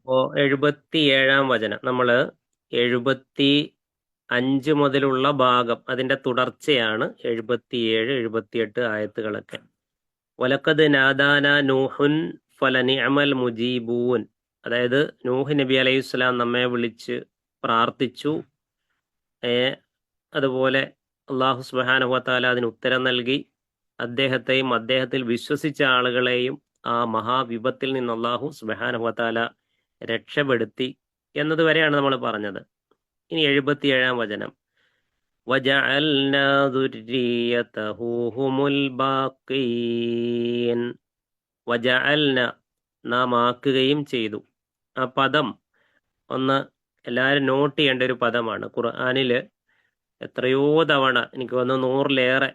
അപ്പോ 77-ാം വചനം നമ്മൾ 75 മുതലുള്ള ഭാഗം അതിന്റെ തുടർച്ചയാണ് 77, 78 ആയത്തുകളൊക്കെ. വലക്കത് നാദാന നൂഹുൻ ഫലനിഅമൽ മുജീബൂൻ. അതായത് നൂഹ് നബി അലൈഹിസ്സലാം നമ്മെ വിളിച്ച് പ്രാർത്ഥിച്ചു. അതുപോലെ അള്ളാഹു സുബ്ഹാനഹു വതആല അതിന് ഉത്തരം നൽകി. അദ്ദേഹത്തെയും അദ്ദേഹത്തിൽ വിശ്വസിച്ച ആളുകളെയും ആ മഹാവിപത്തിൽ നിന്ന് അള്ളാഹു സുബ്ഹാനഹു വതആല രക്ഷപ്പെടുത്തി എന്നതുവരെയാണ് നമ്മൾ പറഞ്ഞത്. ഇനി 77-ാം വചനം, വജഅൽനാ ദുർരിയതഹു ഹുമുൽ ബാഖീൻ. വജഅൽന, നാം ആക്കുകയും ചെയ്തു. ആ പദം ഒന്ന് എല്ലാവരും നോട്ട് ചെയ്യേണ്ട ഒരു പദമാണ്. ഖുർആനിൽ എത്രയോ തവണ, എനിക്ക് തോന്നുന്നു 100-ലേറെ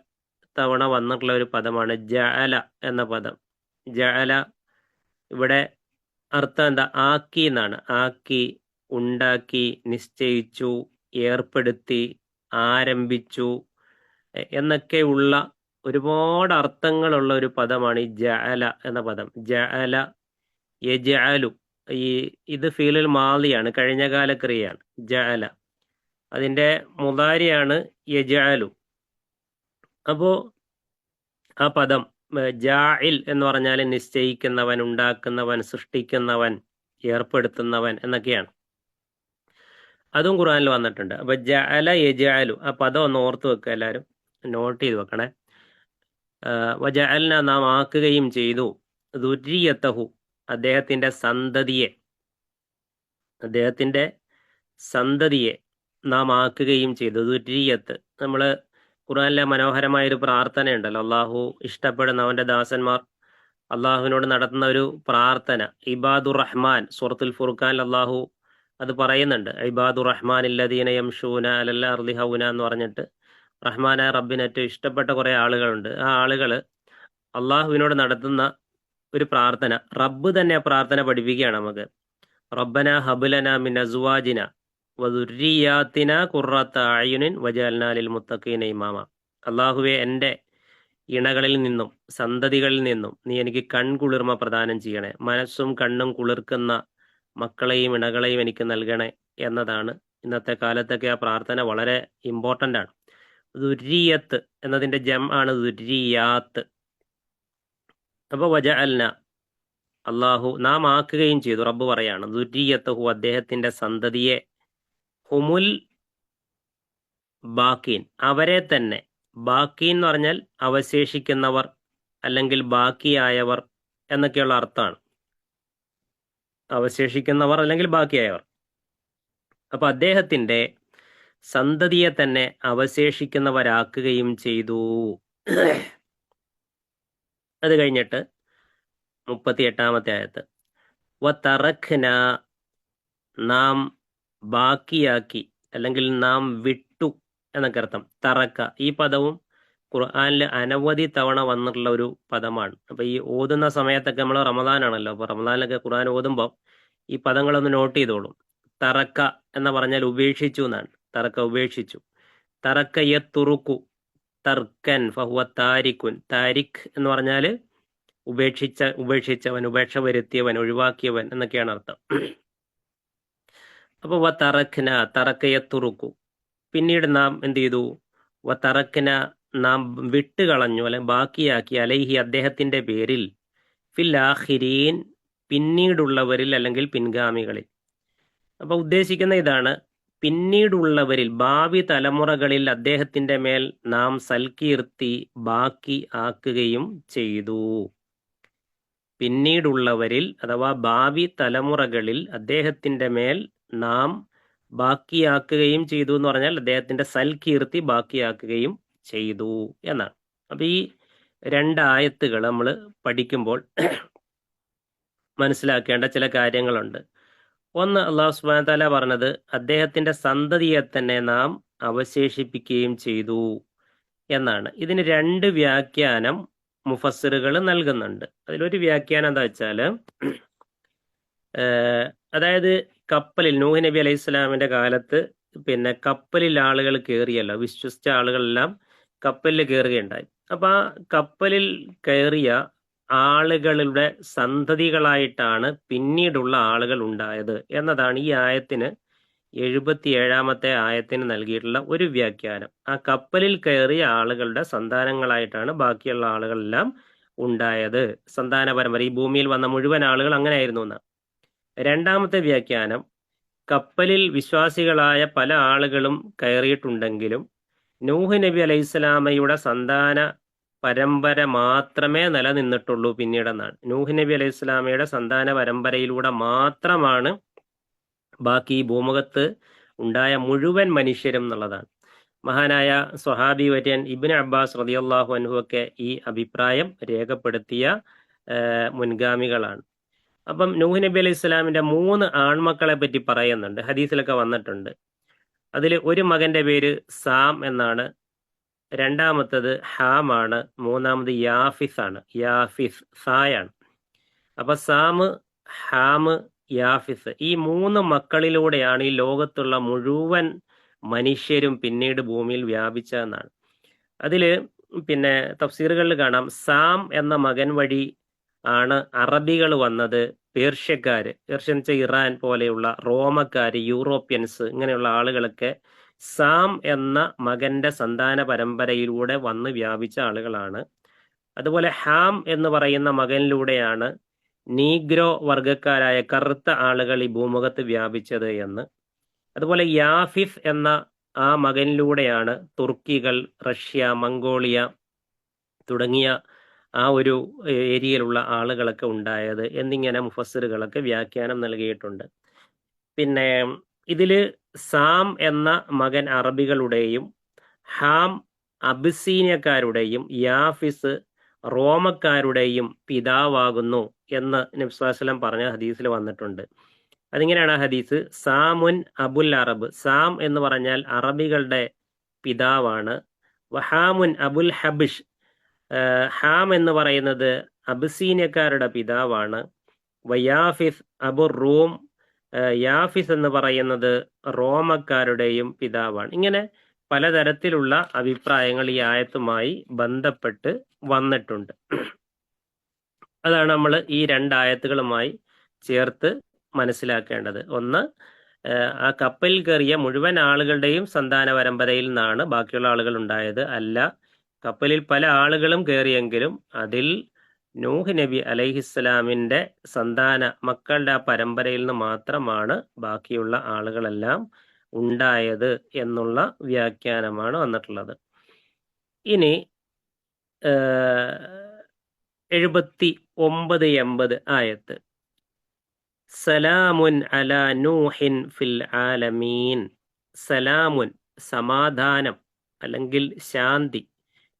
തവണ വന്നിട്ടുള്ള ഒരു പദമാണ് ജഅല എന്ന പദം. ജഅല ഇവിടെ അർത്ഥം എന്താ? ആക്കി എന്നാണ്. ആക്കി, ഉണ്ടാക്കി, നിശ്ചയിച്ചു, ഏർപ്പെടുത്തി, ആരംഭിച്ചു എന്നൊക്കെയുള്ള ഒരുപാട് അർത്ഥങ്ങളുള്ള ഒരു പദമാണ് ഈ ജഅല എന്ന പദം. ജഅല, യജ്അലു, ഇത് ഫീലുൽ മാളിയാണ്, കഴിഞ്ഞകാല ക്രിയയാണ്. ജഅല അതിന്റെ മുദാരിയാണ് യജ്അലു. അപ്പോ ആ പദം ജാഇൽ എന്ന് പറഞ്ഞാൽ നിശ്ചയിക്കുന്നവൻ, ഉണ്ടാക്കുന്നവൻ, സൃഷ്ടിക്കുന്നവൻ, ഏർപ്പെടുത്തുന്നവൻ എന്നൊക്കെയാണ്. അതും ഖുർആനിൽ വന്നിട്ടുണ്ട്. അപ്പൊ ജഅല യജ്അലു, ആ പദം ഒന്ന് ഓർത്ത് വെക്കുക, എല്ലാവരും നോട്ട് ചെയ്ത് വെക്കണേ. വജഅൽന, നാം ആക്കുകയും ചെയ്തു, ദുർരിയതഹു, അദ്ദേഹത്തിന്റെ സന്തതിയെ നാം ആക്കുകയും ചെയ്തു. ദുർരിയത്ത്, നമ്മൾ ഖുർആനിലെ മനോഹരമായൊരു പ്രാർത്ഥനയുണ്ടല്ലോ, അള്ളാഹു ഇഷ്ടപ്പെടുന്ന അവന്റെ ദാസന്മാർ അള്ളാഹുവിനോട് നടത്തുന്ന ഒരു പ്രാർത്ഥന, ഇബാദുർ റഹ്മാൻ. സൂറത്തുൽ ഫുർഖാനിൽ അള്ളാഹു അത് പറയുന്നുണ്ട്. ഇബാദുർ റഹ്മാൻ അല്ലദീന യംശൂന അലൽ അർളി ഹൗന എന്ന് പറഞ്ഞിട്ട് റഹ്മാനായ റബ്ബിന് ഏറ്റവും ഇഷ്ടപ്പെട്ട കുറെ ആളുകളുണ്ട്. ആ ആളുകൾ അള്ളാഹുവിനോട് നടത്തുന്ന ഒരു പ്രാർത്ഥന, റബ്ബ് തന്നെ ആ പ്രാർത്ഥന പഠിപ്പിക്കുകയാണ് നമുക്ക്. റബ്ബന ഹബ്ലന മിൻ അസ്വാജിന വദുർരിയാത്തിന ഖുർറത അയുനിൻ വജഅൽനാ ലിൽ മുത്തഖീന ഇമാമ. അള്ളാഹുവെ, എൻ്റെ ഇണകളിൽ നിന്നും സന്തതികളിൽ നിന്നും നീ എനിക്ക് കൺകുളിർമ പ്രദാനം ചെയ്യണേ, മനസ്സും കണ്ണും കുളിർക്കുന്ന മക്കളെയും ഇണകളെയും എനിക്ക് നൽകണേ എന്നതാണ്. ഇന്നത്തെ കാലത്തൊക്കെ ആ പ്രാർത്ഥന വളരെ ഇമ്പോർട്ടൻ്റ് ആണ്. ദുർരിയത്ത് എന്നതിന്റെ ജം ആണ് ദുർരിയാത്ത്. അപ്പൊ വജഅൽന, അള്ളാഹു നാം ആക്കുകയും ചെയ്തു. റബ്ബ് പറയാണ് ദുർരിയത്തഹു, അദ്ദേഹത്തിന്റെ സന്തതിയെ, ഹുമുൽ ബാക്കീൻ, അവരെ തന്നെ. ബാക്കീൻ എന്ന് പറഞ്ഞാൽ അവശേഷിക്കുന്നവർ അല്ലെങ്കിൽ ബാക്കിയായവർ എന്നൊക്കെയുള്ള അർത്ഥമാണ്. അവശേഷിക്കുന്നവർ അല്ലെങ്കിൽ ബാക്കിയായവർ. അപ്പൊ അദ്ദേഹത്തിന്റെ സന്തതിയെ തന്നെ അവശേഷിക്കുന്നവരാക്കുകയും ചെയ്തു. അത് കഴിഞ്ഞിട്ട് 38-ാമത്തെ ആയത്ത്, വതറഖ്ന, നാം ബാക്കിയാക്കി അല്ലെങ്കിൽ നാം വിട്ടു എന്നൊക്കെ അർത്ഥം. തറക്ക, ഈ പദവും ഖുർആനിൽ അനവധി തവണ വന്നിട്ടുള്ള ഒരു പദമാണ്. അപ്പൊ ഈ ഓതുന്ന സമയത്തൊക്കെ നമ്മൾ റമദാനാണല്ലോ, അപ്പൊ റമദാനിലൊക്കെ ഖുർആൻ ഓതുമ്പോൾ ഈ പദങ്ങളൊന്ന് നോട്ട് ചെയ്തോളും. തറക്ക എന്ന് പറഞ്ഞാൽ ഉപേക്ഷിച്ചു എന്നാണ്. തറക്ക, ഉപേക്ഷിച്ചു. തറക്ക യത്തുറുക്കു തർക്കൻ ഫഹുവ താരിക്കുൻ. താരിഖ് എന്ന് പറഞ്ഞാൽ ഉപേക്ഷിച്ചവൻ, ഉപേക്ഷ വരുത്തിയവൻ, ഒഴിവാക്കിയവൻ എന്നൊക്കെയാണ് അർത്ഥം. അപ്പൊ വ തറഖ്ന, തറക്കയത്തുറുക്കു, പിന്നീട് നാം എന്ത് ചെയ്തു? വ തറഖ്ന, നാം വിട്ടുകളഞ്ഞു അല്ലെ ബാക്കിയാക്കി, അലൈഹി, അദ്ദേഹത്തിന്റെ പേരിൽ, ഫിൽ ആഖിരീൻ, പിന്നീടുള്ളവരിൽ അല്ലെങ്കിൽ പിൻഗാമികളിൽ. അപ്പൊ ഉദ്ദേശിക്കുന്ന ഇതാണ്, പിന്നീടുള്ളവരിൽ, ഭാവി തലമുറകളിൽ അദ്ദേഹത്തിന്റെ മേൽ നാം സൽകീർത്തി ബാക്കി ആക്കുകയും ചെയ്തു. പിന്നീടുള്ളവരിൽ അഥവാ ഭാവി തലമുറകളിൽ അദ്ദേഹത്തിന്റെ മേൽ നാം ബാക്കിയാക്കുകയും ചെയ്തു എന്ന് പറഞ്ഞാൽ അദ്ദേഹത്തിന്റെ സൽകീർത്തി ബാക്കിയാക്കുകയും ചെയ്തു എന്നാണ്. അപ്പൊ ഈ 2 ആയത്തുകൾ നമ്മൾ പഠിക്കുമ്പോൾ മനസ്സിലാക്കേണ്ട ചില കാര്യങ്ങളുണ്ട്. ഒന്ന്, അള്ളാഹു സുബ്ഹാനഹു വ തആല പറഞ്ഞത് അദ്ദേഹത്തിന്റെ സന്തതിയെ തന്നെ നാം അവശേഷിപ്പിക്കുകയും ചെയ്തു എന്നാണ്. ഇതിന് 2 വ്യാഖ്യാനം മുഫസ്സിറുകൾ നൽകുന്നുണ്ട്. അതിലൊരു വ്യാഖ്യാനം എന്താ വെച്ചാൽ, അതായത് കപ്പലിൽ നൂഹ് നബി അലൈഹി സ്വലാമിന്റെ കാലത്ത് പിന്നെ കപ്പലിൽ ആളുകൾ കയറിയല്ലോ, വിശ്വസിച്ച ആളുകളെല്ലാം കപ്പലിൽ കയറുകയുണ്ടായി. അപ്പൊ ആ കപ്പലിൽ കയറിയ ആളുകളുടെ സന്തതികളായിട്ടാണ് പിന്നീടുള്ള ആളുകൾ ഉണ്ടായത് എന്നതാണ് ഈ ആയത്തിന് 77-ാമത്തെ ആയത്തിന് നൽകിയിട്ടുള്ള ഒരു വ്യാഖ്യാനം. ആ കപ്പലിൽ കയറിയ ആളുകളുടെ സന്താനങ്ങളായിട്ടാണ് ബാക്കിയുള്ള ആളുകളെല്ലാം ഉണ്ടായത്. സന്താന പരമ്പര, ഈ ഭൂമിയിൽ വന്ന മുഴുവൻ ആളുകൾ അങ്ങനെയായിരുന്നു എന്ന്. രണ്ടാമത്തെ വ്യാഖ്യാനം, കപ്പലിൽ വിശ്വാസികളായ പല ആളുകളും കയറിയിട്ടുണ്ടെങ്കിലും നൂഹ് നബി അലൈഹിസ്സലാമയുടെ സന്താന പരമ്പര മാത്രമേ നിലനിന്നിട്ടുള്ളൂ പിന്നീടെന്നാണ്. നൂഹ് നബി അലൈഹിസ്സലാമയുടെ സന്താന പരമ്പരയിലൂടെ മാത്രമാണ് ബാക്കി ഈ ഭൂമുഖത്ത് ഉണ്ടായ മുഴുവൻ മനുഷ്യരും എന്നുള്ളതാണ്. മഹാനായ സ്വഹാബി വര്യൻ ഇബ്നു അബ്ബാസ് റളിയല്ലാഹു അൻഹു ഒക്കെ ഈ അഭിപ്രായം രേഖപ്പെടുത്തിയ മുൻഗാമികളാണ്. അപ്പം നൂഹ് നബി അലൈഹി സ്വലാമിന്റെ 3 ആൺമക്കളെ പറ്റി പറയുന്നുണ്ട്, ഹദീസിലൊക്കെ വന്നിട്ടുണ്ട്. അതിൽ ഒരു മകന്റെ പേര് സാം എന്നാണ്, രണ്ടാമത്തത് ഹാം ആണ്, മൂന്നാമത് യാഫിസ് ആണ്. യാഫിസ് സായാണ്. അപ്പൊ സാമ്, ഹാം, യാഫിസ്, ഈ 3 മക്കളിലൂടെയാണ് ഈ ലോകത്തുള്ള മുഴുവൻ മനുഷ്യരും പിന്നീട് ഭൂമിയിൽ വ്യാപിച്ചതെന്നാണ്. അതില് പിന്നെ തഫ്സീറുകളിൽ കാണാം, സാം എന്ന മകൻ വഴി ആണ് അറബികൾ വന്നത്. പേർഷ്യക്കാര്, പേർഷ്യൻ ഇറാൻ പോലെയുള്ള റോമക്കാര്, യൂറോപ്യൻസ്, ഇങ്ങനെയുള്ള ആളുകളൊക്കെ സാം എന്ന മകന്റെ സന്താന പരമ്പരയിലൂടെ വന്ന് വ്യാപിച്ച ആളുകളാണ്. അതുപോലെ ഹാം എന്ന് പറയുന്ന മകനിലൂടെയാണ് നീഗ്രോ വർഗക്കാരായ കറുത്ത ആളുകൾ ഈ ഭൂമുഖത്ത് വ്യാപിച്ചത് എന്ന്. അതുപോലെ യാഫിസ് എന്ന ആ മകനിലൂടെയാണ് തുർക്കികൾ, റഷ്യ, മംഗോളിയ തുടങ്ങിയ ആ ഒരു ഏരിയയിലുള്ള ആളുകളൊക്കെ ഉണ്ടായത് എന്നിങ്ങനെ മുഫസ്സിറുകളൊക്കെ വ്യാഖ്യാനം നൽകിയിട്ടുണ്ട്. പിന്നെ ഇതില് സാം എന്ന മകൻ അറബികളുടെയും ഹാം അബിസീനിയക്കാരുടെയും യാഫിസ് റോമക്കാരുടെയും പിതാവാകുന്നു എന്ന് നബി സ്വല്ലല്ലാഹു അലൈഹി വസല്ലം പറഞ്ഞ ഹദീസിൽ വന്നിട്ടുണ്ട്. അതിങ്ങനെയാണ് ആ ഹദീസ്, സാമുൻ അബുൽ അറബ്, സാം എന്ന് പറഞ്ഞാൽ അറബികളുടെ പിതാവാണ്. വഹാമുൻ അബുൽ ഹബിഷ്, ഹാം എന്ന് പറയുന്നത് അബിസീനിയക്കാരുടെ പിതാവാണ്. വയാഫിസ് അബുർ റൂം, യാഫിസ് എന്ന് പറയുന്നത് റോമക്കാരുടെയും പിതാവാണ്. ഇങ്ങനെ പലതരത്തിലുള്ള അഭിപ്രായങ്ങൾ ഈ ആയത്തുമായി ബന്ധപ്പെട്ട് വന്നിട്ടുണ്ട്. അതാണ് നമ്മൾ ഈ 2 ആയത്തുകളുമായി ചേർത്ത് മനസ്സിലാക്കേണ്ടത്. ഒന്ന്, ആ കപ്പലിൽ കയറിയ മുഴുവൻ ആളുകളുടെയും സന്താന പരമ്പരയിൽ നിന്നാണ് ബാക്കിയുള്ള ആളുകൾ ഉണ്ടായത്. അല്ല, കപ്പലിൽ പല ആളുകളും കയറിയെങ്കിലും അതിൽ നൂഹ് നബി അലൈഹിസ്സലാമിന്റെ സന്താന മക്കളുടെ ആ പരമ്പരയിൽ നിന്ന് മാത്രമാണ് ബാക്കിയുള്ള ആളുകളെല്ലാം ഉണ്ടായത് എന്നുള്ള വ്യാഖ്യാനമാണ് വന്നിട്ടുള്ളത്. ഇനി 79-80 ആയത്ത്, സലാമുൻ അലാ നൂഹിൻ ഫിൽ ആലമീൻ. സലാമുൻ സമാധാനം അല്ലെങ്കിൽ ശാന്തി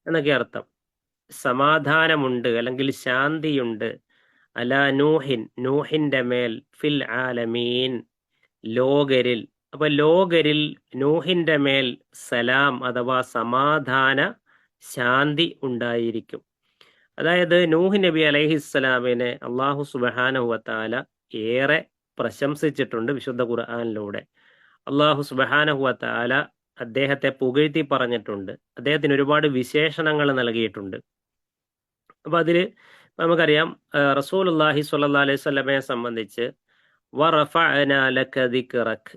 എന്നൊക്കെ അർത്ഥം. സമാധാനമുണ്ട് അല്ലെങ്കിൽ ശാന്തിയുണ്ട്, അലാ നൂഹിൻ നൂഹിന്റെ മേൽ, ഫിൽ ആലമീൻ ലോകരിൽ. അപ്പൊ ലോകരിൽ നൂഹിന്റെ മേൽ സലാം അഥവാ സമാധാന ശാന്തി ഉണ്ടായിരിക്കും. അതായത് നൂഹ് നബി അലൈഹിസ്സലാമിനെ അള്ളാഹു സുബ്ഹാനഹു വതആല ഏറെ പ്രശംസിച്ചിട്ടുണ്ട് വിശുദ്ധ ഖുർആനിലൂടെ. അള്ളാഹു സുബ്ഹാനഹു വതആല അദ്ദേഹത്തെ പുകഴ്ത്തി പറഞ്ഞിട്ടുണ്ട്. അദ്ദേഹത്തിന് ഒരുപാട് വിശേഷണങ്ങൾ നൽകിയിട്ടുണ്ട്. അപ്പൊ അതില് നമുക്കറിയാം, റസൂലുള്ളാഹി സ്വല്ലല്ലാഹു അലൈഹി വസല്ലമയെ സംബന്ധിച്ച് വറഫഅനാ ലക ദിക്റക്,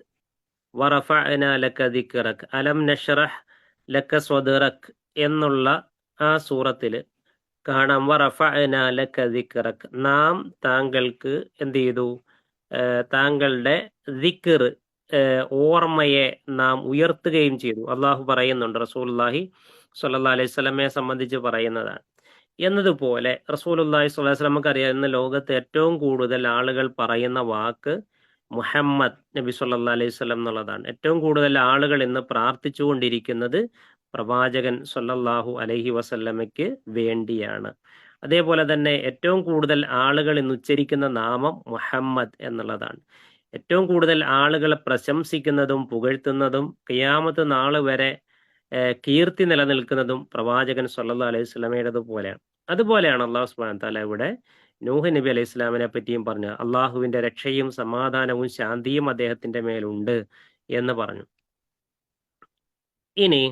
വറഫഅനാ ലക ദിക്റക്, അലം നശ്റഹ് ലക സ്വദ്റക് എന്നുള്ള ആ സൂറത്തില് കാണാം, വറഫഅനാ ലക ദിക്റക്, നാം താങ്കൾക്ക് എന്ത് ചെയ്തു, താങ്കളുടെ ദിക്ർ, ഓർമ്മയെ നാം ഉയർത്തുകയും ചെയ്തു. അള്ളാഹു പറയുന്നുണ്ട്, റസൂലുള്ളാഹി സ്വല്ലല്ലാഹു അലൈഹി വസല്ലമയെ സംബന്ധിച്ച് പറയുന്നതാണ്. എന്നതുപോലെ റസൂലുള്ളാഹി സ്വല്ലല്ലാഹു അലൈഹി വസല്ലം നമുക്കറിയാം, ഇന്ന് ലോകത്ത് ഏറ്റവും കൂടുതൽ ആളുകൾ പറയുന്ന വാക്ക് മുഹമ്മദ് നബി സ്വല്ലല്ലാഹു അലൈഹി വസല്ലം എന്നുള്ളതാണ്. ഏറ്റവും കൂടുതൽ ആളുകൾ ഇന്ന് പ്രാർത്ഥിച്ചുകൊണ്ടിരിക്കുന്നത് പ്രവാചകൻ സ്വല്ലല്ലാഹു അലൈഹി വസല്ലമയ്ക്ക് വേണ്ടിയാണ്. അതേപോലെ തന്നെ ഏറ്റവും കൂടുതൽ ആളുകൾ ഇന്ന് ഉച്ചരിക്കുന്ന നാമം മുഹമ്മദ് എന്നുള്ളതാണ്. ഏറ്റവും കൂടുതൽ ആളുകളെ പ്രശംസിക്കുന്നതും പുകഴ്ത്തുന്നതും ഖിയാമത്ത് നാൾ വരെ കീർത്തി നിലനിൽക്കുന്നതും പ്രവാചകൻ സ്വല്ലല്ലാഹു അലൈഹി വസല്ലമയുടേത് പോലെയാണ്. അതുപോലെയാണ് അള്ളാഹു സുബ്ഹാനഹു വ തആല ഇവിടെ നൂഹ് നബി അലൈഹി ഇസ്ലാമിനെ പറ്റിയും പറഞ്ഞു, അള്ളാഹുവിന്റെ രക്ഷയും സമാധാനവും ശാന്തിയും അദ്ദേഹത്തിന്റെ മേലുണ്ട് എന്ന് പറഞ്ഞു. ഇനി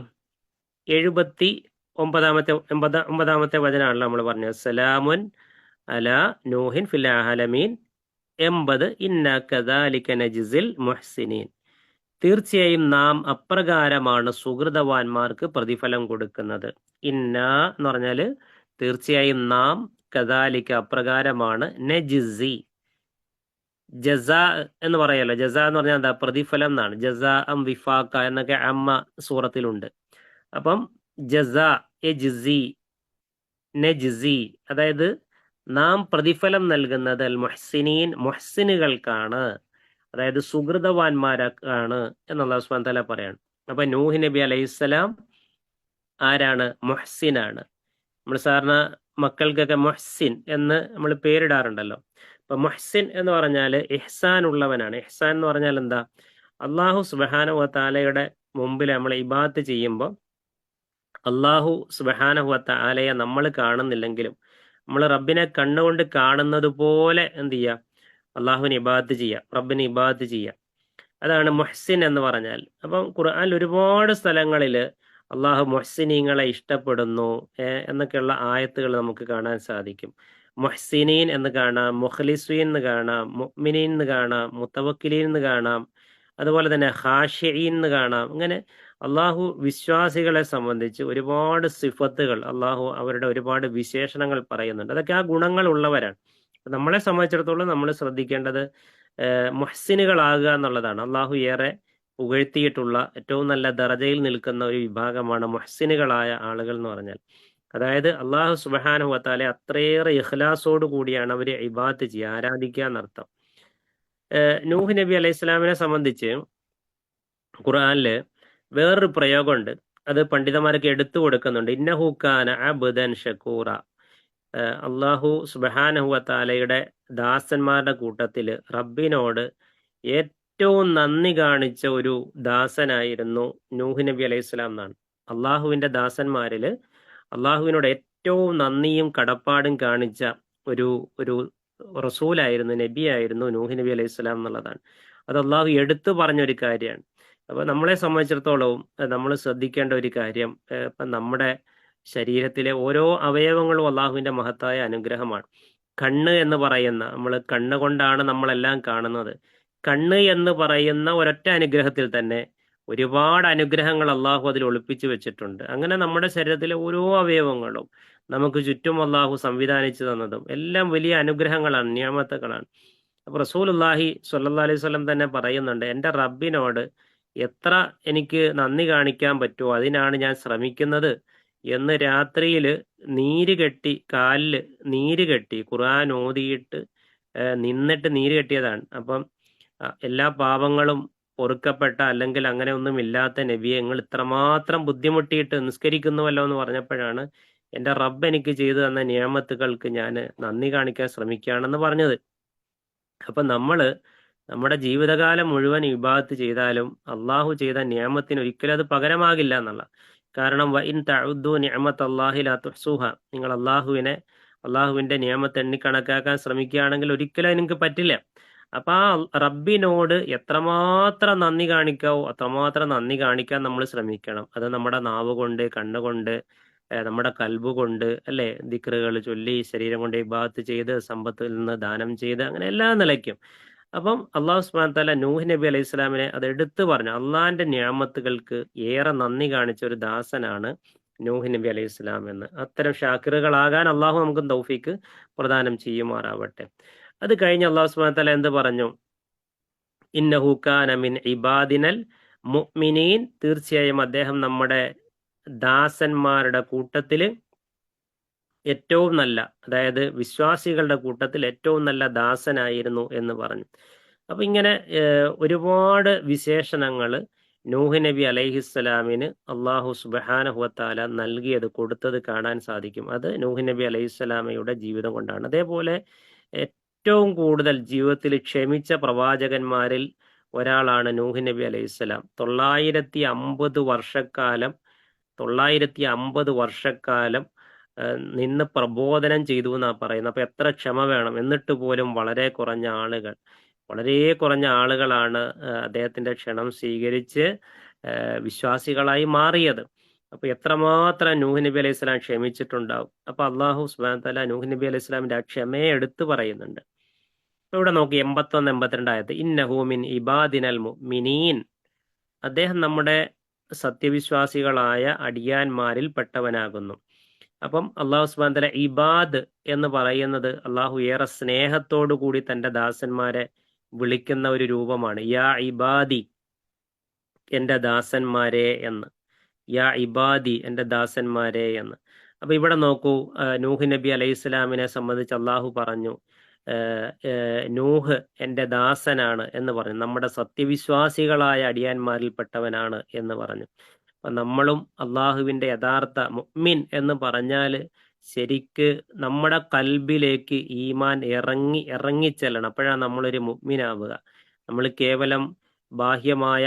79-ാമത്തെ വചനമാണല്ലോ നമ്മൾ പറഞ്ഞത്, സലാമുൻ അല നൂഹിൻ ഫിൽ ആലമീൻ 80 ഇന്ന കദാലിക നജ്സിൽ മുഹ്സിനീൻ. തീർച്ചയായും നാം അപ്രകാരമാണ് സുഹൃതവാന്മാർക്ക് പ്രതിഫലം കൊടുക്കുന്നത്. ഇന്ന എന്ന് പറഞ്ഞാൽ തീർച്ചയായും നാം, കദാലിക അപ്രകാരമാണ്, നജ്സി ജസാ എന്ന് പറയല്ലോ. ജസാ എന്ന് പറഞ്ഞാൽ എന്താ? പ്രതിഫലം എന്നാണ്. ജസാ അം വിഫാക്ക എന്നൊക്കെ അമ്മ സൂറത്തിലുണ്ട്. അപ്പം ജസാ എജ്സി നജ്സി, അതായത് നാം പ്രതിഫലം നൽകുന്നത് അൽ മുഹ്സിനീൻ മുഹ്സിനുകൾക്കാണ്, അതായത് സുഹൃതവാന്മാരാണ് എന്ന് അല്ലാഹു സുബ്ഹാനഹു വ തആല പറയാണ്. അപ്പൊ നൂഹ് നബി അലൈഹിസ്സലാം ആരാണ്? മുഹ്സിനാണ്. നമ്മൾ സാധാരണ മക്കൾക്കൊക്കെ മുഹ്സിൻ എന്ന് നമ്മൾ പേരിടാറുണ്ടല്ലോ. അപ്പൊ മുഹ്സിൻ എന്ന് പറഞ്ഞാൽ ഇഹ്സാൻ ഉള്ളവനാണ്. ഇഹ്സാൻ എന്ന് പറഞ്ഞാൽ എന്താ? അള്ളാഹു സുബ്ഹാനഹു വ തആലയുടെ മുമ്പിൽ നമ്മൾ ഇബാദത്ത് ചെയ്യുമ്പോൾ അള്ളാഹു സുബ്ഹാനഹു വ തആലയെ നമ്മൾ കാണുന്നില്ലെങ്കിലും നമ്മൾ റബ്ബിനെ കണ്ണുകൊണ്ട് കാണുന്നത് പോലെ എന്ത് ചെയ്യുക? അള്ളാഹുവിന് ഇബാദത്ത് ചെയ്യുക, റബ്ബിന് ഇബാദത്ത് ചെയ്യുക. അതാണ് മുഹ്സിൻ എന്ന് പറഞ്ഞാൽ. അപ്പം ഖുർആനിൽ ഒരുപാട് സ്ഥലങ്ങളിൽ അള്ളാഹു മുഹ്സിനീങ്ങളെ ഇഷ്ടപ്പെടുന്നു എന്നൊക്കെയുള്ള ആയത്തുകൾ നമുക്ക് കാണാൻ സാധിക്കും. മുഹ്സിനീൻ എന്ന് കാണാം, മുഖ്ലിസീൻ എന്ന് കാണാം, മുഅ്മിനീൻ എന്ന് കാണാം, മുത്തവക്കിലീൻ എന്ന് കാണാം, അതുപോലെ തന്നെ ഖാശിഈൻ എന്ന് കാണാം. ഇങ്ങനെ അള്ളാഹു വിശ്വാസികളെ സംബന്ധിച്ച് ഒരുപാട് സിഫത്തുകൾ, അള്ളാഹു അവരുടെ ഒരുപാട് വിശേഷണങ്ങൾ പറയുന്നുണ്ട്. അതൊക്കെ ആ ഗുണങ്ങൾ ഉള്ളവരാണ്. നമ്മളെ സംബന്ധിച്ചിടത്തോളം നമ്മൾ ശ്രദ്ധിക്കേണ്ടത് മുഹ്സിനുകളാകുക എന്നുള്ളതാണ്. അള്ളാഹു ഏറെ പുകഴ്ത്തിയിട്ടുള്ള ഏറ്റവും നല്ല ദറജയിൽ നിൽക്കുന്ന ഒരു വിഭാഗമാണ് മുഹ്സിനുകളായ ആളുകൾ എന്ന് പറഞ്ഞാൽ. അതായത് അള്ളാഹു സുബ്ഹാനഹു വ തആല അത്രയേറെ ഇഖ്ലാസോട് കൂടിയാണ് അവർ ഇബാദത്ത് ചെയ്യുക, ആരാധിക്കുക എന്നർത്ഥം. നൂഹ് നബി അലൈഹി സ്വലാമിനെ സംബന്ധിച്ച് ഖുർആനിൽ വേറൊരു പ്രയോഗമുണ്ട്. അത് പണ്ഡിതന്മാരൊക്കെ എടുത്തു കൊടുക്കുന്നുണ്ട്. ഇന്നഹു കാന അബ്ദൻ ഷക്കൂറ. അള്ളാഹു സുബ്ഹാനഹു വ തആലയുടെ ദാസന്മാരുടെ കൂട്ടത്തിൽ റബ്ബിനോട് ഏറ്റവും നന്ദി കാണിച്ച ഒരു ദാസനായിരുന്നു നൂഹ് നബി അലൈഹി സ്വലാം എന്നാണ്. അള്ളാഹുവിന്റെ ദാസന്മാരിൽ അള്ളാഹുവിനോട് ഏറ്റവും നന്ദിയും കടപ്പാടും കാണിച്ച ഒരു ഒരു റസൂലായിരുന്നു, നബിയായിരുന്നു നൂഹ് നബി അലൈഹി സ്വലാം എന്നുള്ളതാണ്. അത് അള്ളാഹു എടുത്തു പറഞ്ഞൊരു കാര്യമാണ്. അപ്പൊ നമ്മളെ സംബന്ധിച്ചിടത്തോളം നമ്മൾ ശ്രദ്ധിക്കേണ്ട ഒരു കാര്യം, ഇപ്പൊ നമ്മുടെ ശരീരത്തിലെ ഓരോ അവയവങ്ങളും അള്ളാഹുവിന്റെ മഹത്തായ അനുഗ്രഹമാണ്. കണ്ണ് എന്ന് പറയുന്ന, നമ്മൾ കണ്ണ് കൊണ്ടാണ് നമ്മളെല്ലാം കാണുന്നത്. കണ്ണ് എന്ന് പറയുന്ന ഒരൊറ്റ അനുഗ്രഹത്തിൽ തന്നെ ഒരുപാട് അനുഗ്രഹങ്ങൾ അള്ളാഹു അതിൽ ഒളിപ്പിച്ചു വെച്ചിട്ടുണ്ട്. അങ്ങനെ നമ്മുടെ ശരീരത്തിലെ ഓരോ അവയവങ്ങളും നമുക്ക് ചുറ്റും അള്ളാഹു സംവിധാനിച്ചു തന്നതും എല്ലാം വലിയ അനുഗ്രഹങ്ങളാണ്, നിയമത്തുകളാണ്. അപ്പൊ റസൂലുള്ളാഹി സ്വല്ലല്ലാഹി അലൈഹി വസല്ലം തന്നെ പറയുന്നുണ്ട്, എൻ്റെ റബ്ബിനോട് എത്ര എനിക്ക് നന്ദി കാണിക്കാൻ പറ്റുമോ അതിനാണ് ഞാൻ ശ്രമിക്കുന്നത് എന്ന് രാത്രിയിൽ നീര് കെട്ടി, കാലില് നീര് കെട്ടി ഖുർആൻ ഓതിയിട്ട് നിന്നിട്ട് നീര് കെട്ടിയതാണ്. അപ്പം എല്ലാ പാപങ്ങളും പൊറുക്കപ്പെട്ട, അല്ലെങ്കിൽ അങ്ങനെ ഒന്നും ഇല്ലാത്ത നബിയെ നിങ്ങൾ ഇത്രമാത്രം ബുദ്ധിമുട്ടിയിട്ട് നിസ്കരിക്കുന്നുവല്ലോ എന്ന് പറഞ്ഞപ്പോഴാണ് എൻ്റെ റബ്ബ് എനിക്ക് ചെയ്തു തന്ന നിയമത്തുകൾക്ക് ഞാൻ നന്ദി കാണിക്കാൻ ശ്രമിക്കുകയാണെന്ന് പറഞ്ഞത്. അപ്പൊ നമ്മുടെ ജീവിതകാലം മുഴുവൻ ഇബാദത്ത് ചെയ്താലും അള്ളാഹു ചെയ്ത നിയമത്തിന് ഒരിക്കലും അത് പകരമാകില്ല എന്നുള്ള. കാരണം വഇൻ തഉദ്ദു നിഅമത്തല്ലാഹി ലാ തുഹ്സുഹ, നിങ്ങൾ അള്ളാഹുവിന്റെ നിയമത്ത് എണ്ണിക്കണക്കാക്കാൻ ശ്രമിക്കുകയാണെങ്കിൽ ഒരിക്കലും നിങ്ങൾക്ക് പറ്റില്ല. അപ്പൊ ആ റബ്ബിനോട് എത്രമാത്രം നന്ദി കാണിക്കാവോ അത്രമാത്രം നന്ദി കാണിക്കാൻ നമ്മൾ ശ്രമിക്കണം. അത് നമ്മുടെ നാവ് കൊണ്ട്, കണ്ണുകൊണ്ട്, നമ്മുടെ കൽബ് കൊണ്ട്, അല്ലെ, ദിക്റുകൾ ചൊല്ലി, ശരീരം കൊണ്ട് ഇബാദത്ത് ചെയ്ത്, സമ്പത്തിൽ നിന്ന് ദാനം ചെയ്ത്, അങ്ങനെ എല്ലാ നിലയ്ക്കും. അപ്പം അള്ളാഹു സുബ്ഹാനഹു വ തആല നൂഹ് നബി അലൈഹി സ്വലാമിനെ അത് എടുത്തു പറഞ്ഞു. അള്ളാഹിന്റെ നിഅമത്തുകൾക്ക് ഏറെ നന്ദി കാണിച്ച ഒരു ദാസനാണ് നൂഹ് നബി അലൈഹി സ്വലാം എന്ന്. അത്തരം ഷാക്കിറുകളാകാൻ അള്ളാഹു നമുക്ക് തൗഫീക്ക് പ്രദാനം ചെയ്യുമാറാവട്ടെ. അത് കഴിഞ്ഞ് അള്ളാഹു സുബ്ഹാനഹു വ തആല എന്ത് പറഞ്ഞു? ഇന്നഹു കാന മിൻ ഇബാദിനൽ മുഅ്മിനീൻ, തീർച്ചയായും അദ്ദേഹം നമ്മുടെ ദാസന്മാരുടെ കൂട്ടത്തിൽ ഏറ്റവും നല്ല, അതായത് വിശ്വാസികളുടെ കൂട്ടത്തിൽ ഏറ്റവും നല്ല ദാസനായിരുന്നു എന്ന് പറഞ്ഞു. അപ്പൊ ഇങ്ങനെ ഒരുപാട് വിശേഷണങ്ങൾ നൂഹ് നബി അലൈഹിസ്സലാമിന് അള്ളാഹു സുബ്ഹാനഹു വ തആല നൽകിയത്, കൊടുത്തത് കാണാൻ സാധിക്കും. അത് നൂഹ് നബി അലൈഹിസ്സലാമയുടെ ജീവിതം കൊണ്ടാണ്. അതേപോലെ ഏറ്റവും കൂടുതൽ ജീവിതത്തിൽ ക്ഷമിച്ച പ്രവാചകന്മാരിൽ ഒരാളാണ് നൂഹ് നബി അലൈഹിസ്സലാം. 950 വർഷക്കാലം നിന്ന് പ്രബോധനം ചെയ്തു എന്നാ പറയുന്നത്. അപ്പൊ എത്ര ക്ഷമ വേണം! എന്നിട്ട് പോലും വളരെ കുറഞ്ഞ ആളുകളാണ് അദ്ദേഹത്തിന്റെ ക്ഷണം സ്വീകരിച്ച് വിശ്വാസികളായി മാറിയത്. അപ്പൊ എത്രമാത്രം നൂഹ് നബി അലൈഹി സ്വലാം ക്ഷമിച്ചിട്ടുണ്ടാവും. അപ്പൊ അള്ളാഹു സുബ്ഹാനഹു വതആല നൂഹ് നബി അലൈഹി സ്വലാമിന്റെ ആ ക്ഷമയെ എടുത്തു പറയുന്നുണ്ട്. അപ്പൊ ഇവിടെ നോക്കി 81 82 ആയത്ത്, ഇന്നഹു മിൻ ഇബാദിനൽ മുഅ്മിനീൻ, അദ്ദേഹം നമ്മുടെ സത്യവിശ്വാസികളായ അടിയാന്മാരിൽ പെട്ടവനാകുന്നു. അപ്പം അള്ളാഹു സുബ്ഹാനഹു വതആല ഇബാദ് എന്ന് പറയുന്നത് അള്ളാഹു ഏറെ സ്നേഹത്തോടു കൂടി തന്റെ ദാസന്മാരെ വിളിക്കുന്ന ഒരു രൂപമാണ്. യാ ഇബാദി, എന്റെ ദാസന്മാരെ എന്ന്. യാ ഇബാദി, എന്റെ ദാസന്മാരെ എന്ന്. അപ്പൊ ഇവിടെ നോക്കൂ, നൂഹ് നബി അലൈഹി സ്വലാമിനെ സംബന്ധിച്ച് അള്ളാഹു പറഞ്ഞു, നൂഹ് എന്റെ ദാസനാണ് എന്ന് പറഞ്ഞു. നമ്മുടെ സത്യവിശ്വാസികളായ അടിയാന്മാരിൽപ്പെട്ടവനാണ് എന്ന് പറഞ്ഞു. അപ്പൊ നമ്മളും അള്ളാഹുവിന്റെ യഥാർത്ഥ മുഅ്മിൻ എന്ന് പറഞ്ഞാല് ശരിക്ക് നമ്മുടെ കൽബിലേക്ക് ഈമാൻ ഇറങ്ങിച്ചെല്ലണം. അപ്പോഴാണ് നമ്മളൊരു മുഅ്മിനാവുക. നമ്മൾ കേവലം ബാഹ്യമായ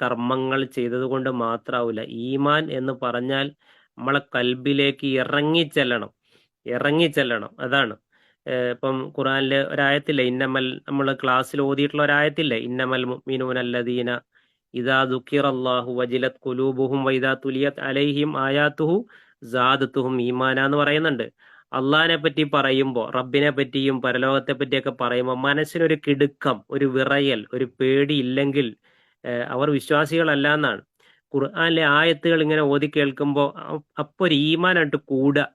കർമ്മങ്ങൾ ചെയ്തതുകൊണ്ട് മാത്രമാവില്ല. ഈമാൻ എന്ന് പറഞ്ഞാൽ നമ്മളെ കൽബിലേക്ക് ഇറങ്ങിച്ചെല്ലണം. അതാണ്. ഇപ്പം ഖുറാനിലെ ഒരായത്തില്ലേ, ഇന്നമൽ, നമ്മൾ ക്ലാസ്സിൽ ഓതിയിട്ടുള്ള ഒരായത്തില്ലേ, ഇന്നമൽ മുഅ്മിനൂന അല്ലദീന ഇദാ ദുക്കിറല്ലാഹു വജിലത് ഖുലൂബുഹും വഇദാ തുലിയത് അലൈഹിം ആയാതുഹു സാദത്തുഹും ഈമാന എന്ന് പറയുന്നുണ്ട്. അള്ളാഹിനെ പറ്റി പറയുമ്പോൾ, റബ്ബിനെ പറ്റിയും പരലോകത്തെ പറ്റിയൊക്കെ പറയുമ്പോൾ മനസ്സിനൊരു കിടുക്കം, ഒരു വിറയൽ, ഒരു പേടി ഇല്ലെങ്കിൽ അവർ വിശ്വാസികളല്ല എന്നാണ്. ഖുർആനിലെ ആയത്തുകൾ ഇങ്ങനെ ഓതി കേൾക്കുമ്പോൾ അപ്പൊ ഒരു ഈമാനായിട്ട് കൂടുക.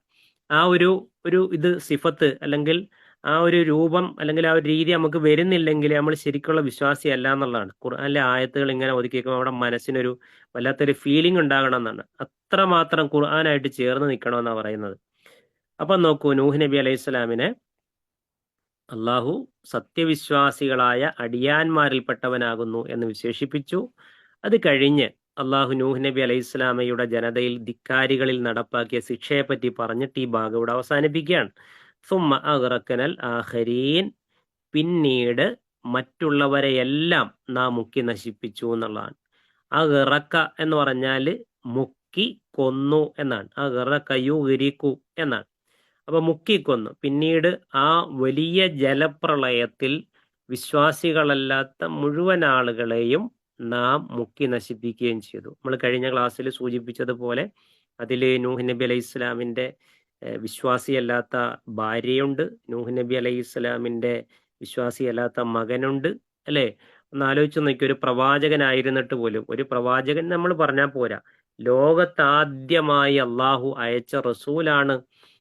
ആ ഒരു ഒരു ഇത് സിഫത്ത് അല്ലെങ്കിൽ ആ ഒരു രൂപം അല്ലെങ്കിൽ ആ ഒരു രീതി നമുക്ക് വരുന്നില്ലെങ്കിൽ നമ്മൾ ശരിക്കുള്ള വിശ്വാസിയല്ല എന്നുള്ളതാണ്. ഖുർആനിലെ ആയത്തുകൾ ഇങ്ങനെ ഒതുക്കി കേൾക്കുമ്പോൾ നമ്മുടെ മനസ്സിനൊരു വല്ലാത്തൊരു ഫീലിംഗ് ഉണ്ടാകണം എന്നാണ്. അത്രമാത്രം ഖുർആനായിട്ട് ചേർന്ന് നിൽക്കണമെന്നാണ് പറയുന്നത്. അപ്പൊ നോക്കൂ, നൂഹ് നബി അലൈഹി സ്വലാമിനെ അള്ളാഹു സത്യവിശ്വാസികളായ അടിയാന്മാരിൽപ്പെട്ടവനാകുന്നു എന്ന് വിശേഷിപ്പിച്ചു. അത് കഴിഞ്ഞ് അള്ളാഹു നൂഹ് നബി അലൈഹി സ്വലാമയുടെ ജനതയിൽ ധിക്കാരികളിൽ നടപ്പാക്കിയ ശിക്ഷയെപ്പറ്റി പറഞ്ഞിട്ട് ഈ ഭാഗം ഇവിടെ അവസാനിപ്പിക്കുകയാണ്. സുമ്മ അഗ്റഖനൽ ആഖരീൻ, പിന്നീട് മറ്റുള്ളവരെയെല്ലാം നാം മുക്കി നശിപ്പിച്ചു എന്നുള്ളതാണ്. അഗ്റഖ എന്ന് പറഞ്ഞാൽ മുക്കി കൊന്നു എന്നാണ്. അഗ്റഖ യുഗ്രിഖു എന്നാണ്. അപ്പൊ മുക്കിക്കൊന്നു. പിന്നീട് ആ വലിയ ജലപ്രളയത്തിൽ വിശ്വാസികളല്ലാത്ത മുഴുവൻ ആളുകളെയും നാം മുക്കി നശിപ്പിക്കുകയും ചെയ്തു. നമ്മൾ കഴിഞ്ഞ ക്ലാസ്സിൽ സൂചിപ്പിച്ചതുപോലെ അതിൽ നൂഹ് നബി അലൈഹി ഇസ്ലാമിന്റെ വിശ്വാസിയല്ലാത്ത ഭാര്യയുണ്ട്, നൂഹ് നബി അലൈഹി ഇസ്ലാമിന്റെ വിശ്വാസിയല്ലാത്ത മകനുണ്ട്, അല്ലേ? ഒന്ന് ആലോചിച്ച് നോക്കി, ഒരു പ്രവാചകനായിരുന്നിട്ട് പോലും, ഒരു പ്രവാചകൻ നമ്മൾ പറഞ്ഞാൽ പോരാ, ലോകത്താദ്യമായി അള്ളാഹു അയച്ച റസൂലാണ്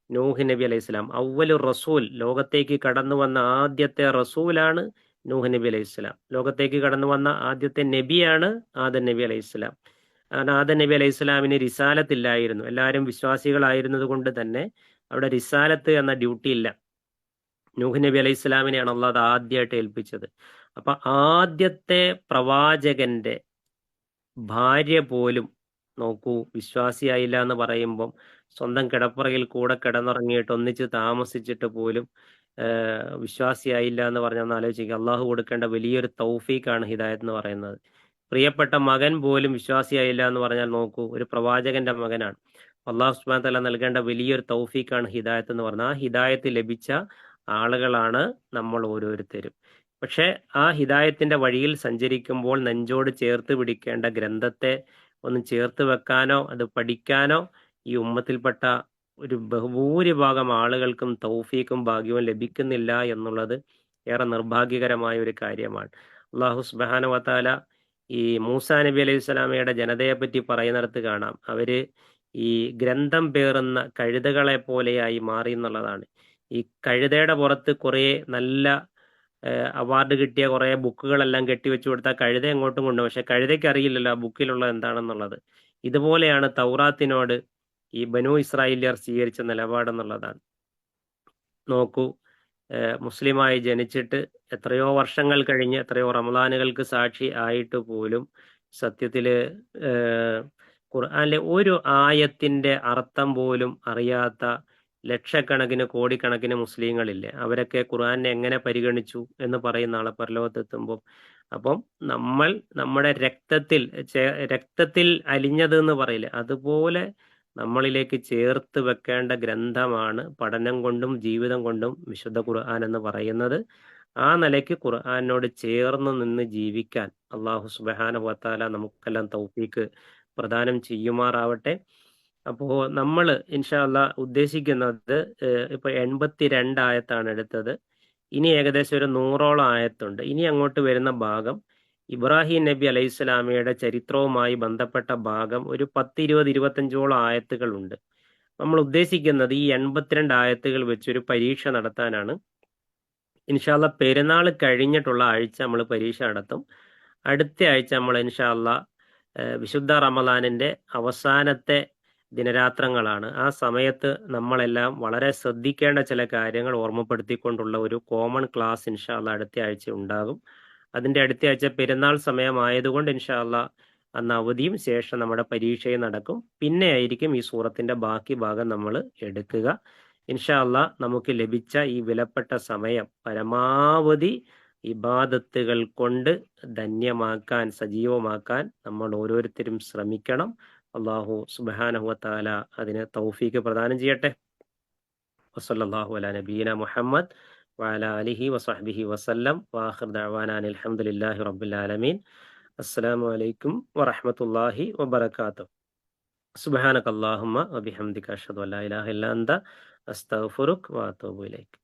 നൂഹ് നബി അലൈഹി സ്വലാം. അവ്വലു റസൂൽ, ലോകത്തേക്ക് കടന്നു വന്ന ആദ്യത്തെ റസൂലാണ് നൂഹ് നബി അലൈഹി സ്വലാം. ലോകത്തേക്ക് കടന്നു വന്ന ആദ്യത്തെ നബിയാണ് ആദം നബി അലൈഹി സ്വലാം. കാരണം ആദം നബി അലൈഹി സ്വലാമിന് റിസാലത്തില്ലായിരുന്നു. എല്ലാവരും വിശ്വാസികളായിരുന്നത് കൊണ്ട് തന്നെ അവിടെ റിസാലത്ത് എന്ന ഡ്യൂട്ടി ഇല്ല. നൂഹ് നബി അലൈഹി സ്വലാമിനെയാണ് അള്ളാഹ് അത് ആദ്യമായിട്ട് ഏൽപ്പിച്ചത്. അപ്പൊ ആദ്യത്തെ പ്രവാചകന്റെ ഭാര്യ പോലും നോക്കൂ വിശ്വാസിയായില്ല എന്ന് പറയുമ്പം, സ്വന്തം കിടപ്പറയിൽ കൂടെ കിടന്നുറങ്ങിയിട്ട് ഒന്നിച്ച് താമസിച്ചിട്ട് പോലും വിശ്വാസിയായില്ല എന്ന് പറഞ്ഞാൽ ആലോചിക്കുക. അള്ളാഹു കൊടുക്കേണ്ട വലിയൊരു തൗഫീഖാണ് ഹിദായത്ത് എന്ന് പറയുന്നത്. പ്രിയപ്പെട്ട മകൻ പോലും വിശ്വാസിയായില്ല എന്ന് പറഞ്ഞാൽ നോക്കൂ, ഒരു പ്രവാചകന്റെ മകനാണ്. അള്ളാഹു സുബ്ഹാനഹു വതആല നൽകേണ്ട വലിയൊരു തൗഫീഖാണ് ഹിദായത്ത് എന്ന് പറഞ്ഞാൽ. ആ ഹിദായത്ത് ലഭിച്ച ആളുകളാണ് നമ്മൾ ഓരോരുത്തരും. പക്ഷെ ആ ഹിദായത്തിന്റെ വഴിയിൽ സഞ്ചരിക്കുമ്പോൾ നെഞ്ചോട് ചേർത്ത് പിടിക്കേണ്ട ഗ്രന്ഥത്തെ ഒന്ന് ചേർത്ത് വെക്കാനോ അത് പഠിക്കാനോ ഈ ഉമ്മത്തിൽപ്പെട്ട ഒരു ബഹുഭൂരിഭാഗം ആളുകൾക്കും തൗഫീഖും ഭാഗ്യവും ലഭിക്കുന്നില്ല എന്നുള്ളത് ഏറെ നിർഭാഗ്യകരമായ ഒരു കാര്യമാണ്. അള്ളാഹു സുബ്ഹാനഹു വതആല ഈ മൂസാ നബി അലൈഹി സ്വലാമയുടെ ജനതയെ പറ്റി പറയുന്നിടത്ത് കാണാം, അവര് ഈ ഗ്രന്ഥം പേറുന്ന കഴുതകളെ പോലെയായി മാറി എന്നുള്ളതാണ്. ഈ കഴുതയുടെ പുറത്ത് കുറെ നല്ല അവാർഡ് കിട്ടിയ കുറെ ബുക്കുകളെല്ലാം കെട്ടിവെച്ചു കൊടുത്താൽ കഴുത എങ്ങോട്ടും കൊണ്ടു, പക്ഷെ കഴുതയ്ക്ക് അറിയില്ലല്ലോ ആ ബുക്കിലുള്ളത് എന്താണെന്നുള്ളത്. ഇതുപോലെയാണ് തൗറാത്തിനോട് ഈ ബനു ഇസ്രായേലിയർ സ്വീകരിച്ച നിലപാടെന്നുള്ളതാണ്. നോക്കൂ, മുസ്ലിമായി ജനിച്ചിട്ട് എത്രയോ വർഷങ്ങൾ കഴിഞ്ഞ് എത്രയോ റമദാനുകൾക്ക് സാക്ഷി ആയിട്ട് പോലും സത്യത്തില് ഖുർആനിലെ ഒരു ആയത്തിന്റെ അർത്ഥം പോലും അറിയാത്ത ലക്ഷക്കണക്കിന് കോടിക്കണക്കിന് മുസ്ലിങ്ങളില്ലേ? അവരൊക്കെ ഖുർആനെ എങ്ങനെ പരിഗണിച്ചു എന്ന് പറയുന്ന നാളെ പരലോകത്തെത്തുമ്പോൾ. അപ്പം നമ്മൾ നമ്മുടെ രക്തത്തിൽ അലിഞ്ഞത് എന്ന് പറയില്ലേ, അതുപോലെ നമ്മളിലേക്ക് ചേർത്ത് വെക്കേണ്ട ഗ്രന്ഥമാണ് പഠനം കൊണ്ടും ജീവിതം കൊണ്ടും വിശുദ്ധ ഖുർആൻ എന്ന് പറയുന്നത്. ആ നിലയ്ക്ക് ഖുർആനോട് ചേർന്ന് നിന്ന് ജീവിക്കാൻ അള്ളാഹു സുബ്ഹാനഹു വതആല നമുക്കെല്ലാം തൗഫീഖ് പ്രദാനം ചെയ്യുമാറാവട്ടെ. അപ്പോൾ നമ്മൾ ഇൻഷാ അല്ലാ ഉദ്ദേശിക്കുന്നത് ഇപ്പോൾ 82 ആയത്താണ് എടുത്തത്. ഇനി ഏകദേശം ഒരു 100ഓളം ആയത്തുണ്ട്. ഇനി അങ്ങോട്ട് വരുന്ന ഭാഗം ഇബ്രാഹിം നബി അലൈഹിസ്സലാമയുടെ ചരിത്രവുമായി ബന്ധപ്പെട്ട ഭാഗം ഒരു 10, 20, 25ഓളം ആയത്തുകളുണ്ട്. നമ്മൾ ഉദ്ദേശിക്കുന്നത് ഈ 82 ആയത്തുകൾ വെച്ചൊരു പരീക്ഷ നടത്താനാണ്. ഇൻഷാ അല്ലാ പെരുന്നാൾ കഴിഞ്ഞിട്ടുള്ള ആഴ്ച നമ്മൾ പരീക്ഷ നടത്തും. അടുത്ത ആഴ്ച നമ്മൾ ഇൻഷാ അല്ലാ വിശുദ്ധ റമദാനിന്റെ അവസാനത്തെ ദിനരാത്രങ്ങളാണ്. ആ സമയത്ത് നമ്മളെല്ലാം വളരെ ശ്രദ്ധിക്കേണ്ട ചില കാര്യങ്ങൾ ഓർമ്മപ്പെടുത്തിക്കൊണ്ടുള്ള ഒരു കോമൺ ക്ലാസ് ഇൻഷാ അല്ലാ അടുത്ത ആഴ്ച ഉണ്ടാകും. അതിന്റെ അടുത്ത ആഴ്ച പെരുന്നാൾ സമയമായതുകൊണ്ട് ഇൻഷാ അല്ലാ അന്ന് അവധിയും ശേഷം നമ്മുടെ പരീക്ഷയും നടക്കും. പിന്നെ ആയിരിക്കും ഈ സൂറത്തിന്റെ ബാക്കി ഭാഗം നമ്മൾ എടുക്കുക. ഇൻഷാ അല്ലാ നമുക്ക് ലഭിച്ച ഈ വിലപ്പെട്ട സമയം പരമാവധി ഇബാദത്തുകൾ കൊണ്ട് ധന്യമാക്കാൻ, സജീവമാക്കാൻ നമ്മൾ ഓരോരുത്തരും ശ്രമിക്കണം. അള്ളാഹു സുബ്ഹാനഹു വ തആല അതിന് തൗഫീക്ക് പ്രദാനം ചെയ്യട്ടെ. വസല്ലല്ലാഹു അലാ നബീന മുഹമ്മദ് വഅലാ ആലിഹി വസഹ്ബിഹി വസല്ലം വആഖിർ ദഅവാനാ അനിൽ ഹംദുലില്ലാഹി റബ്ബിൽ ആലമീൻ. അസ്സലാമു അലൈക്കും വറഹ്മത്തുള്ളാഹി വബറകാതുഹു. സുബ്ഹാനക അല്ലാഹുമ്മ വബിഹംദിക അഷ്ഹദു അല്ലാ ഇലാഹ ഇല്ലാ അൻത അസ്തഗ്ഫിറുക വഅതൂബു ഇലൈക്.